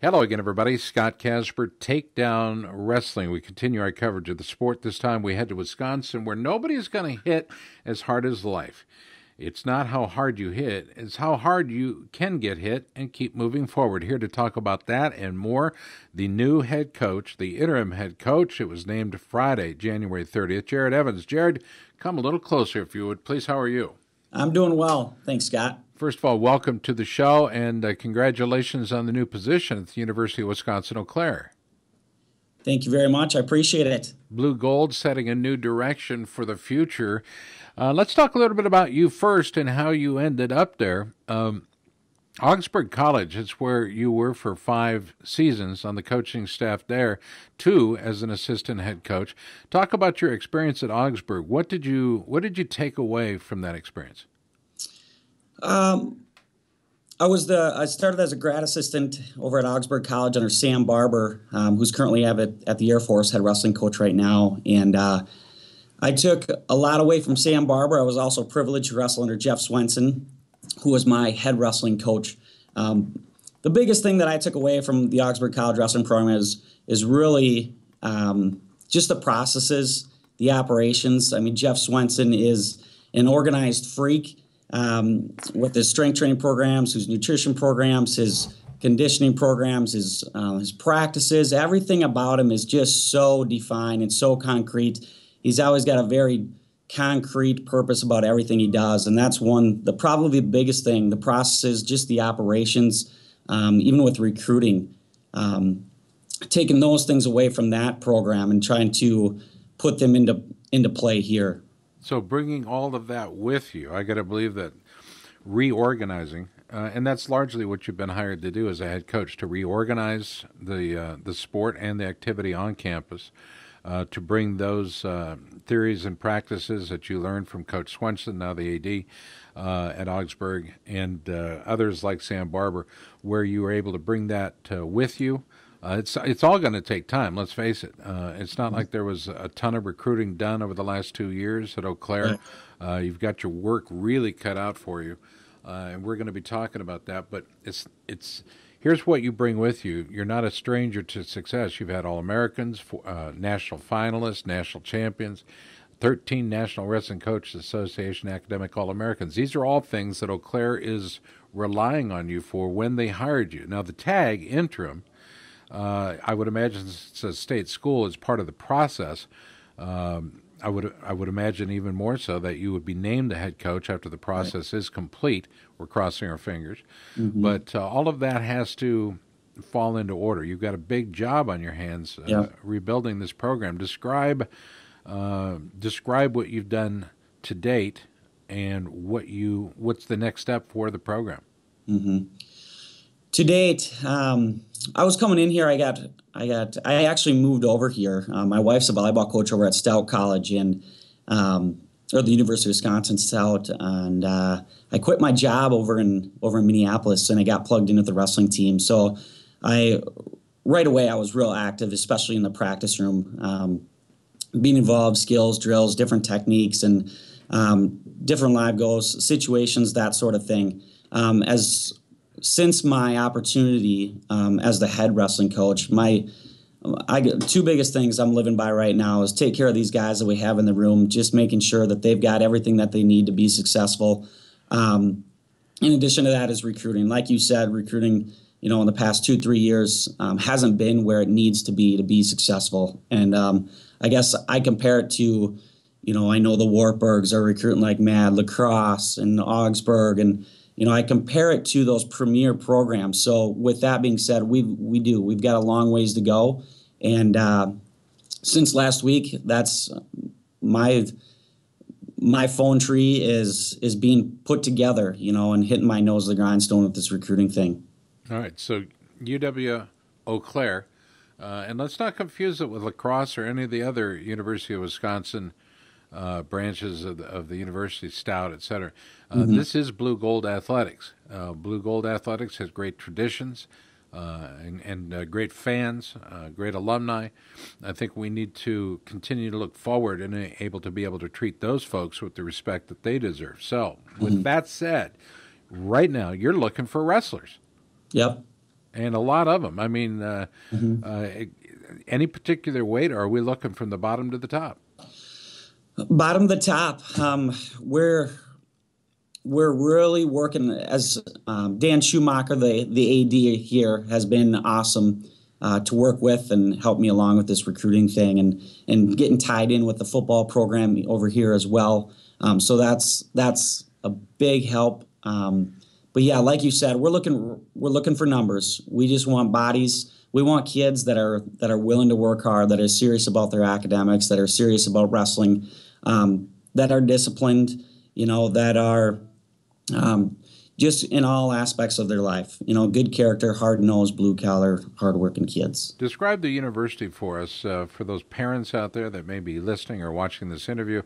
Hello again, everybody. Scott Casper, Takedown Wrestling. We continue our coverage of the sport. This time we head to Wisconsin, where nobody is going to hit as hard as life. It's not how hard you hit, it's how hard you can get hit and keep moving forward. Here to talk about that and more, the new head coach, the interim head coach. It was named Friday, January 30th, Jared Evans. Jared, come a little closer if you would, please. How are you? I'm doing well. Thanks, Scott. First of all, welcome to the show, and congratulations on the new position at the University of Wisconsin-Eau. Thank you very much. I appreciate it. Blue Gold setting a new direction for the future. Let's talk a little bit about you first and how you ended up there. Augsburg College, it's where you were for 5 seasons on the coaching staff there, 2 as an assistant head coach. Talk about your experience at Augsburg. What did you take away from that experience? I started as a grad assistant over at Augsburg College under Sam Barber, who's currently at the Air Force, head wrestling coach right now. And I took a lot away from Sam Barber. I was also privileged to wrestle under Jeff Swenson, who was my head wrestling coach. The biggest thing that I took away from the Augsburg College wrestling program is really just the processes, the operations. I mean, Jeff Swenson is an organized freak. With his strength training programs, his nutrition programs, his conditioning programs, his practices, everything about him is just so defined and so concrete. He's always got a very concrete purpose about everything he does, and that's probably the biggest thing, the processes, just the operations, even with recruiting. Taking those things away from that program and trying to put them into play here. So bringing all of that with you, I got to believe that reorganizing, and that's largely what you've been hired to do as a head coach, to reorganize the sport and the activity on campus, to bring those theories and practices that you learned from Coach Swenson, now the AD at Augsburg, and others like Sam Barber, where you were able to bring that with you. It's all going to take time, let's face it. It's not like there was a ton of recruiting done over the last 2 years at Eau Claire. You've got your work really cut out for you, and we're going to be talking about that. But here's what you bring with you. You're not a stranger to success. You've had All-Americans, national finalists, national champions, 13 National Wrestling Coaches Association academic All-Americans. These are all things that Eau Claire is relying on you for when they hired you. Now, the tag, interim, I would imagine it's a state school as part of the process. I would imagine even more so that you would be named the head coach after the process is complete. We're crossing our fingers. Mm-hmm. But all of that has to fall into order. You've got a big job on your hands rebuilding this program. Describe what you've done to date and what's the next step for the program. Mm-hmm. To date, I was coming in here. I actually moved over here. My wife's a volleyball coach over at Stout College or the University of Wisconsin Stout, and I quit my job over in Minneapolis, and I got plugged in with the wrestling team. So right away I was real active, especially in the practice room, being involved, skills, drills, different techniques, and different live goals, situations, that sort of thing. Since my opportunity as the head wrestling coach, two biggest things I'm living by right now is take care of these guys that we have in the room, just making sure that they've got everything that they need to be successful. In addition to that is recruiting. Like you said, recruiting, in the past 2-3 years hasn't been where it needs to be successful. And I guess I compare it to, I know the Wartburgs are recruiting like mad, Lacrosse and Augsburg, and I compare it to those premier programs. So with that being said, we've got a long ways to go. And since last week, that's my phone tree is being put together, and hitting my nose to the grindstone with this recruiting thing. All right. So UW Eau Claire, and let's not confuse it with Lacrosse or any of the other University of Wisconsin branches of the university, Stout, et cetera. This is Blue Gold Athletics. Blue Gold Athletics has great traditions and great fans, great alumni. I think we need to continue to look forward and able to treat those folks with the respect that they deserve. So, with that said, right now you're looking for wrestlers. Yep. And a lot of them. I mean, Mhm. any particular weight, or are we looking from the bottom to the top? Bottom of the top, we're really working as Dan Schumacher, the AD here, has been awesome to work with and help me along with this recruiting thing and getting tied in with the football program over here as well. So that's a big help. But yeah, like you said, we're looking for numbers. We just want bodies. We want kids that are willing to work hard, that are serious about their academics, that are serious about wrestling, that are disciplined, that are just in all aspects of their life. Good character, hard-nosed, blue-collar, hard-working kids. Describe the university for us, for those parents out there that may be listening or watching this interview.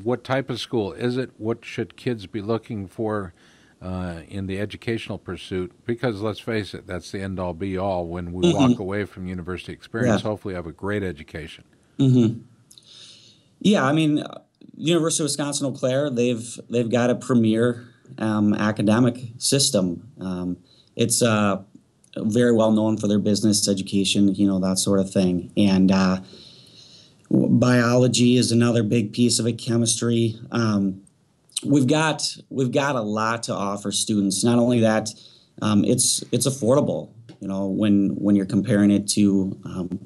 What type of school is it? What should kids be looking for in the educational pursuit? Because let's face it, that's the end-all, be-all. When we walk away from university experience, Yeah. hopefully have a great education. hmm Yeah, I mean, University of Wisconsin-Eau Claire, they've got a premier academic system. It's very well known for their business education, that sort of thing. And biology is another big piece of it. Chemistry. We've got a lot to offer students. Not only that, it's affordable. When you're comparing it to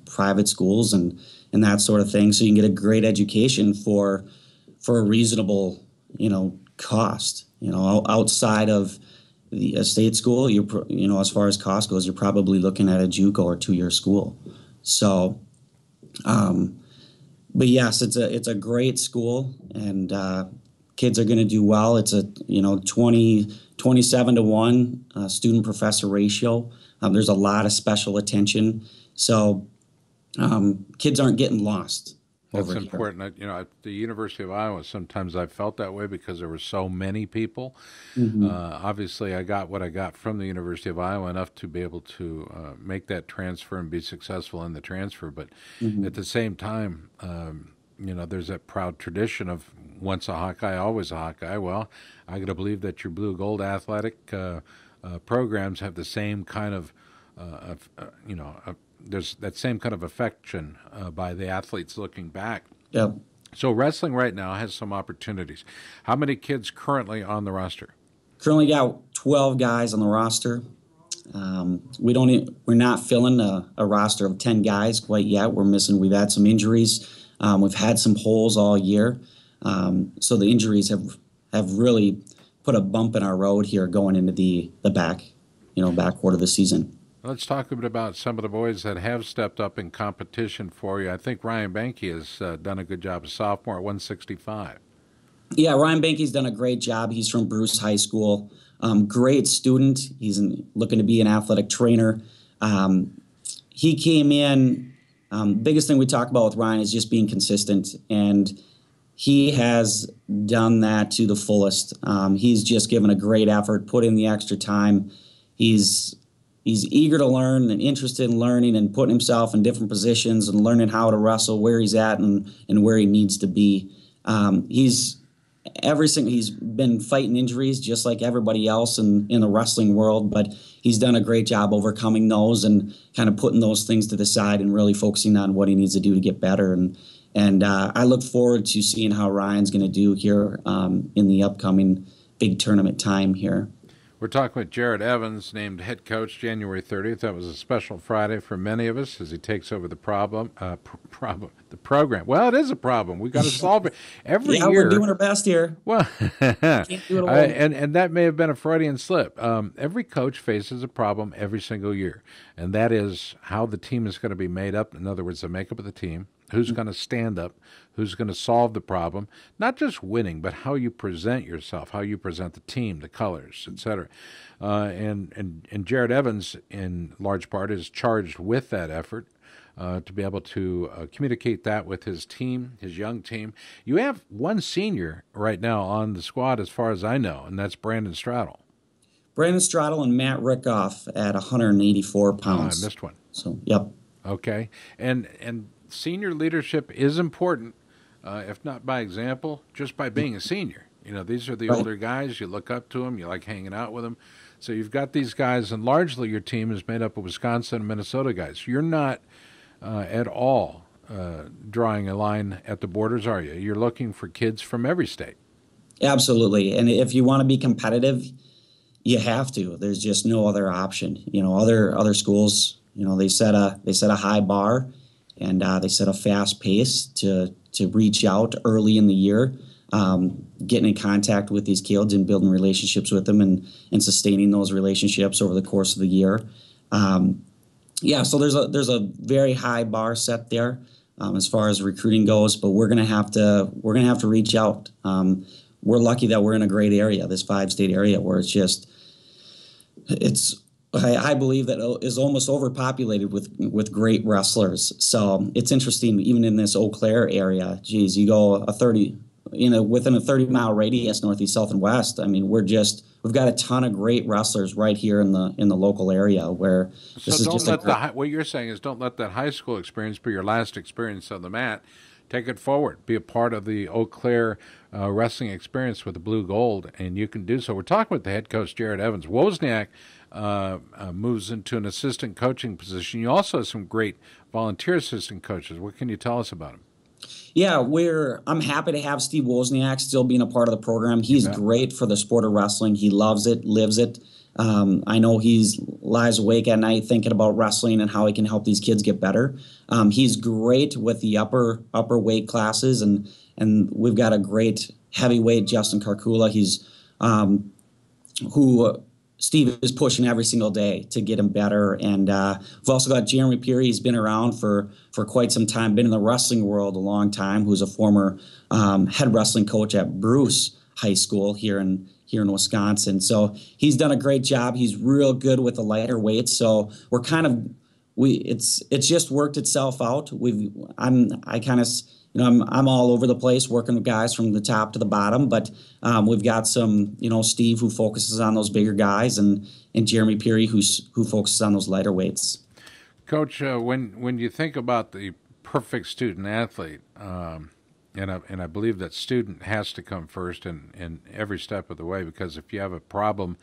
private schools and that sort of thing, so you can get a great education for a reasonable cost. Outside of the state school, as far as cost goes, you're probably looking at a JUCO or 2-year school. So. But yes, it's a great school, and kids are going to do well. It's a 27 to 1 student professor ratio. There's a lot of special attention, so kids aren't getting lost. That's Over here. important. At the University of Iowa, sometimes I felt that way because there were so many people. Mm-hmm. Obviously, I got what I got from the University of Iowa, enough to be able to make that transfer and be successful in the transfer. But Mm-hmm. at the same time, there's that proud tradition of once a Hawkeye, always a Hawkeye. Well, I got to believe that your blue-gold athletic programs have the same kind of, there's that same kind of affection by the athletes looking back. Yep. So wrestling right now has some opportunities. How many kids currently on the roster? Currently got 12 guys on the roster. We're not filling a roster of 10 guys quite yet. We've had some injuries. We've had some holes all year. So the injuries have really put a bump in our road here going into the back quarter of the season. Let's talk a bit about some of the boys that have stepped up in competition for you. I think Ryan Banky has done a good job, a sophomore at 165. Yeah, Ryan Banky's done a great job. He's from Bruce High School. Great student. He's looking to be an athletic trainer. He came in. Biggest thing we talk about with Ryan is just being consistent, and he has done that to the fullest. He's just given a great effort, put in the extra time. He's eager to learn and interested in learning and putting himself in different positions and learning how to wrestle, where he's at and where he needs to be. He's been fighting injuries just like everybody else in the wrestling world, but he's done a great job overcoming those and kind of putting those things to the side and really focusing on what he needs to do to get better. And I look forward to seeing how Ryan's going to do here in the upcoming big tournament time here. We're talking with Jared Evans, named head coach January 30th. That was a special Friday for many of us as he takes over the program. Well, it is a problem. We've got to solve it every year. We're doing our best here. Well, Can't do it alone. and that may have been a Freudian slip. Every coach faces a problem every single year, and that is how the team is going to be made up. In other words, the makeup of the team, who's going to stand up, who's going to solve the problem, not just winning, but how you present yourself, how you present the team, the colors, etc. And Jared Evans, in large part, is charged with that effort to be able to communicate that with his team, his young team. You have one senior right now on the squad, as far as I know, and that's Brandon Straddle. Brandon Straddle and Matt Rickoff at 184 pounds. I missed one. So, yep. Okay. And senior leadership is important, if not by example, just by being a senior. You know, these are the Right. older guys. You look up to them. You like hanging out with them. So you've got these guys, and largely your team is made up of Wisconsin and Minnesota guys. You're not at all drawing a line at the borders, are you? You're looking for kids from every state. Absolutely. And if you want to be competitive, you have to. There's just no other option. Other schools, they set a high bar, and they set a fast pace to reach out early in the year, getting in contact with these kids and building relationships with them, and sustaining those relationships over the course of the year. So there's a very high bar set there, as far as recruiting goes, but we're gonna have to reach out. We're lucky that we're in a great area, this 5-state area, where I believe that is almost overpopulated with great wrestlers. So it's interesting, even in this Eau Claire area. Geez, you go within a 30-mile radius, northeast, south, and west. I mean, we've got a ton of great wrestlers right here in the local area. Where this So is just what you're saying is don't let that high school experience be your last experience on the mat. Take it forward. Be a part of the Eau Claire wrestling experience with the Blue Gold, and you can do so. We're talking with the head coach, Jared Evans. Wozniak moves into an assistant coaching position. You also have some great volunteer assistant coaches. What can you tell us about them? Yeah, I'm happy to have Steve Wozniak still being a part of the program. He's great for the sport of wrestling. He loves it, lives it. I know he's lies awake at night thinking about wrestling and how he can help these kids get better. He's great with the upper weight classes, and we've got a great heavyweight, Justin Karkula. He's who Steve is pushing every single day to get him better. And we've also got Jeremy Peary. He's been around for quite some time, been in the wrestling world a long time, who's a former head wrestling coach at Bruce High School here in Wisconsin. So he's done a great job. He's real good with the lighter weights. So it's just worked itself out. I'm all over the place working with guys from the top to the bottom, but we've got some, Steve, who focuses on those bigger guys, and Jeremy Peary, who focuses on those lighter weights. Coach, when you think about the perfect student athlete, and I believe that student has to come first in every step of the way, because if you have a problem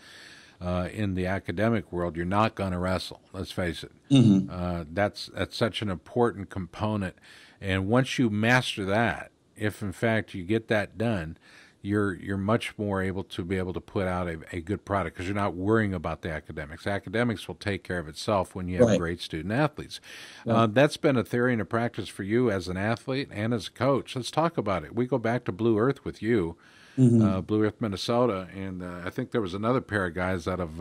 in the academic world, you're not going to wrestle. Let's face it. Mm-hmm. That's such an important component. And once you master that, if in fact you get that done, you're much more able to put out a good product, because you're not worrying about the academics. Academics will take care of itself when you have great student athletes. Right. That's been a theory and a practice for you as an athlete and as a coach. Let's talk about it. We go back to Blue Earth with you, Blue Earth, Minnesota, and I think there was another pair of guys out of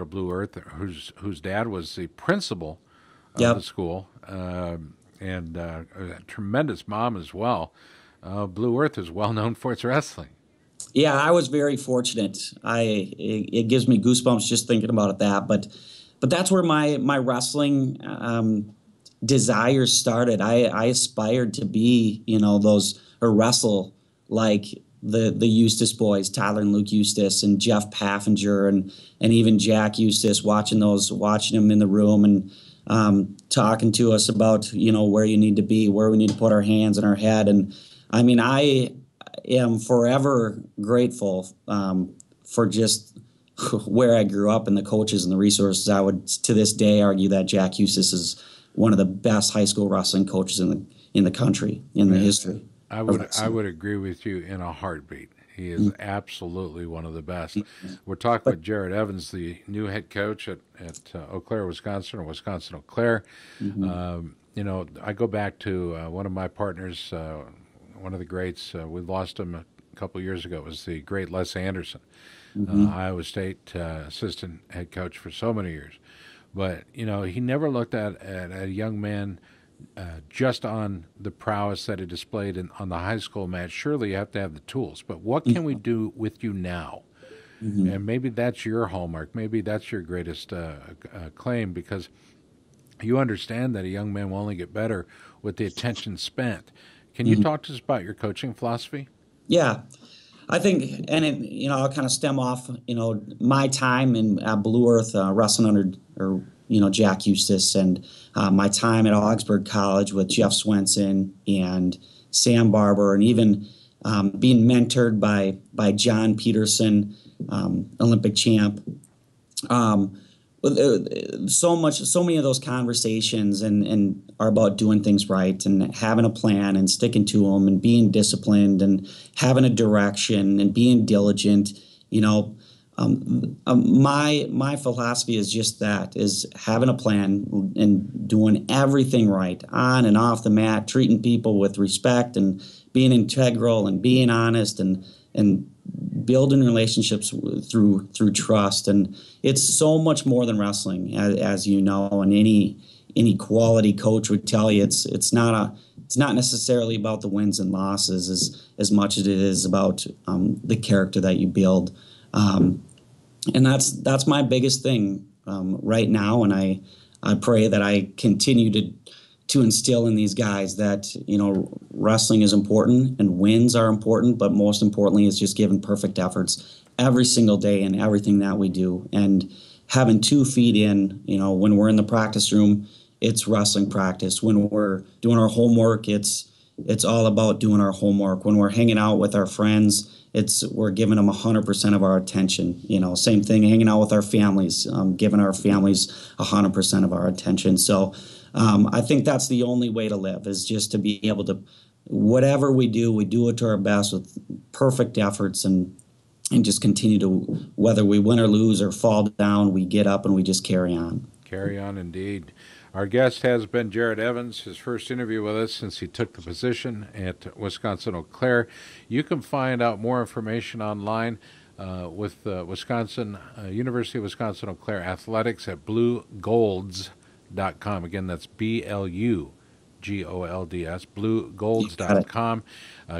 Blue Earth whose dad was the principal of the school, and a tremendous mom as well. Blue Earth is well known for its wrestling. Yeah, I was very fortunate. It gives me goosebumps just thinking about it. But that's where my wrestling desires started. I aspired to be, wrestle like the Eustace boys, Tyler and Luke Eustace, and Jeff Paffinger, and even Jack Eustace, watching them in the room and talking to us about, where you need to be, where we need to put our hands in our head. And I mean, I am forever grateful for just where I grew up and the coaches and the resources. I would, to this day, argue that Jack Eustace is one of the best high school wrestling coaches in the country, in the history. I would agree with you in a heartbeat. He is absolutely one of the best. We're talking with Jared Evans, the new head coach at Eau Claire, Wisconsin, or Wisconsin-Eau Claire. I go back to one of my partners, one of the greats. We lost him a couple of years ago. It was the great Les Anderson, Iowa State assistant head coach for so many years. But, he never looked at a young man just on the prowess that he displayed on the high school match. Surely you have to have the tools. But what can we do with you now? And maybe that's your hallmark. Maybe that's your greatest claim, because you understand that a young man will only get better with the attention spent. Can you talk to us about your coaching philosophy? Yeah, I think, and I'll kind of stem off, my time in Blue Earth wrestling under Jack Eustace, and my time at Augsburg College with Jeff Swenson and Sam Barber, and even being mentored by John Peterson, Olympic champ. So many of those conversations and are about doing things right and having a plan and sticking to them and being disciplined and having a direction and being diligent. My philosophy is just that, is having a plan and doing everything right on and off the mat, treating people with respect and being integral and being honest and building relationships through trust. And it's so much more than wrestling, as you know, and any quality coach would tell you. It's not necessarily about the wins and losses as much as it is about the character that you build. And that's my biggest thing right now, and I pray that I continue to instill in these guys that wrestling is important and wins are important, but most importantly is just giving perfect efforts every single day in everything that we do, and having 2 feet in. When we're in the practice room, it's wrestling practice. When we're doing our homework, it's all about doing our homework. When we're hanging out with our friends, we're giving them 100% of our attention. Same thing, hanging out with our families, giving our families 100% of our attention. So I think that's the only way to live, is just to be able to, whatever we do it to our best with perfect efforts, and just continue to, whether we win or lose or fall down, we get up and we just carry on. Carry on, indeed. Our guest has been Jared Evans, his first interview with us since he took the position at Wisconsin-Eau Claire. You can find out more information online with University of Wisconsin-Eau Claire Athletics at bluegolds.com. Again, that's BLUGOLDS, bluegolds.com.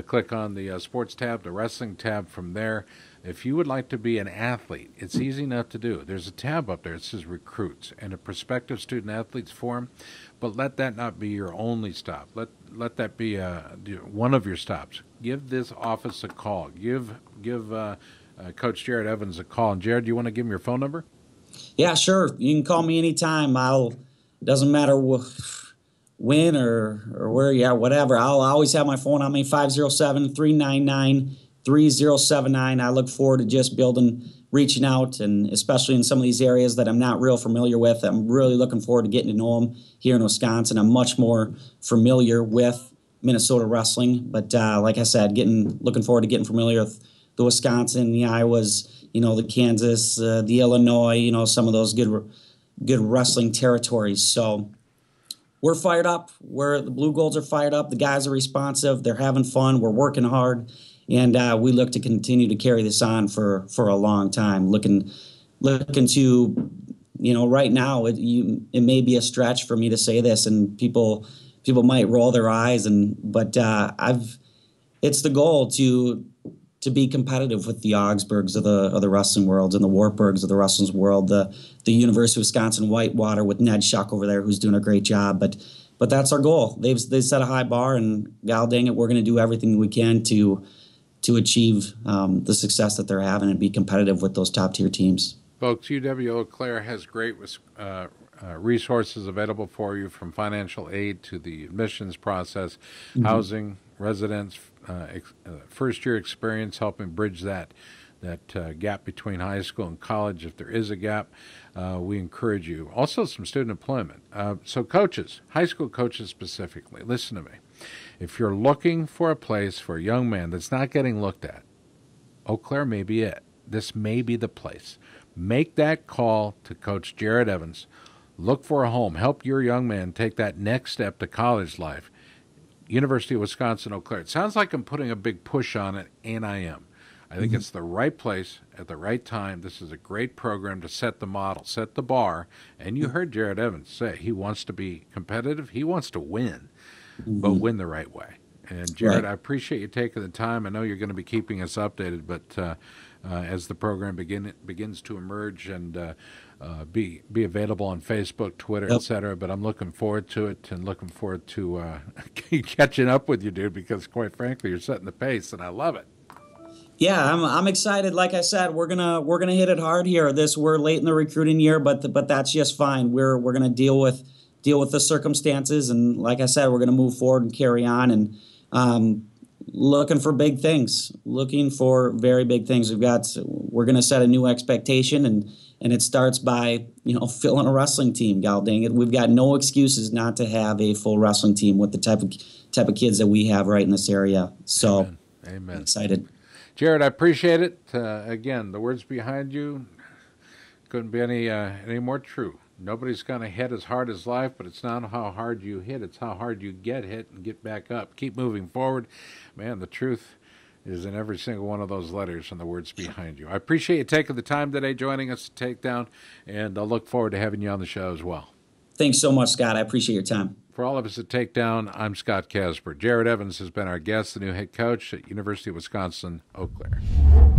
Click on the sports tab, the wrestling tab from there. If you would like to be an athlete, it's easy enough to do. There's a tab up there that says recruits and a prospective student athletes forum, but let that not be your only stop. Let that be one of your stops. Give this office a call. Give Coach Jared Evans a call. And Jared, do you want to give him your phone number? Yeah, sure. You can call me anytime. Doesn't matter when or where you are, whatever. I'll always have my phone on me, 507-399-3079. I look forward to just reaching out, and especially in some of these areas that I'm not real familiar with. I'm really looking forward to getting to know them here in Wisconsin. I'm much more familiar with Minnesota wrestling, but like I said, looking forward to getting familiar with the Wisconsin, the Iowas, the Kansas, the Illinois, some of those good wrestling territories. So we're fired up. The Blue Golds are fired up. The guys are responsive. They're having fun. We're working hard. And we look to continue to carry this on for a long time. Looking to, right now, it may be a stretch for me to say this, and people might roll their eyes, but it's the goal to be competitive with the Augsburgs of the wrestling world and the Wartburgs of the wrestling world, the University of Wisconsin Whitewater with Ned Shuck over there, who's doing a great job. But that's our goal. They've set a high bar, and god dang it, we're going to do everything we can to achieve the success that they're having and be competitive with those top-tier teams. Folks, UW-Eau Claire has great resources available for you, from financial aid to the admissions process, housing, residence, first-year experience, helping bridge that gap between high school and college, if there is a gap. We encourage you. Also, some student employment. So coaches, high school coaches specifically, listen to me. If you're looking for a place for a young man that's not getting looked at, Eau Claire may be it. This may be the place. Make that call to Coach Jared Evans. Look for a home. Help your young man take that next step to college life. University of Wisconsin-Eau Claire. It sounds like I'm putting a big push on it, and I am. I think it's the right place at the right time. This is a great program to set the model, set the bar. And you heard Jared Evans say he wants to be competitive. He wants to win, but win the right way. And Jared, I appreciate you taking the time. I know you're going to be keeping us updated, but as the program begins to emerge and be available on Facebook, Twitter, et cetera. But I'm looking forward to it, and looking forward to catching up with you, dude, because quite frankly, you're setting the pace, and I love it. Yeah, I'm excited. Like I said, we're gonna hit it hard here. We're late in the recruiting year, but that's just fine. We're gonna deal with the circumstances, and like I said, we're gonna move forward and carry on. And looking for big things, looking for very big things. We're going to set a new expectation, and it starts by, filling a wrestling team. God dang it, we've got no excuses not to have a full wrestling team with the type of kids that we have right in this area. So, Amen. I'm excited. Jared, I appreciate it. Again, the words behind you couldn't be any more true. Nobody's going to hit as hard as life, but it's not how hard you hit. It's how hard you get hit and get back up. Keep moving forward. Man, the truth is in every single one of those letters and the words behind you. I appreciate you taking the time today, joining us to Takedown, and I'll look forward to having you on the show as well. Thanks so much, Scott. I appreciate your time. For all of us at Takedown, I'm Scott Casper. Jared Evans has been our guest, the new head coach at University of Wisconsin-Eau Claire.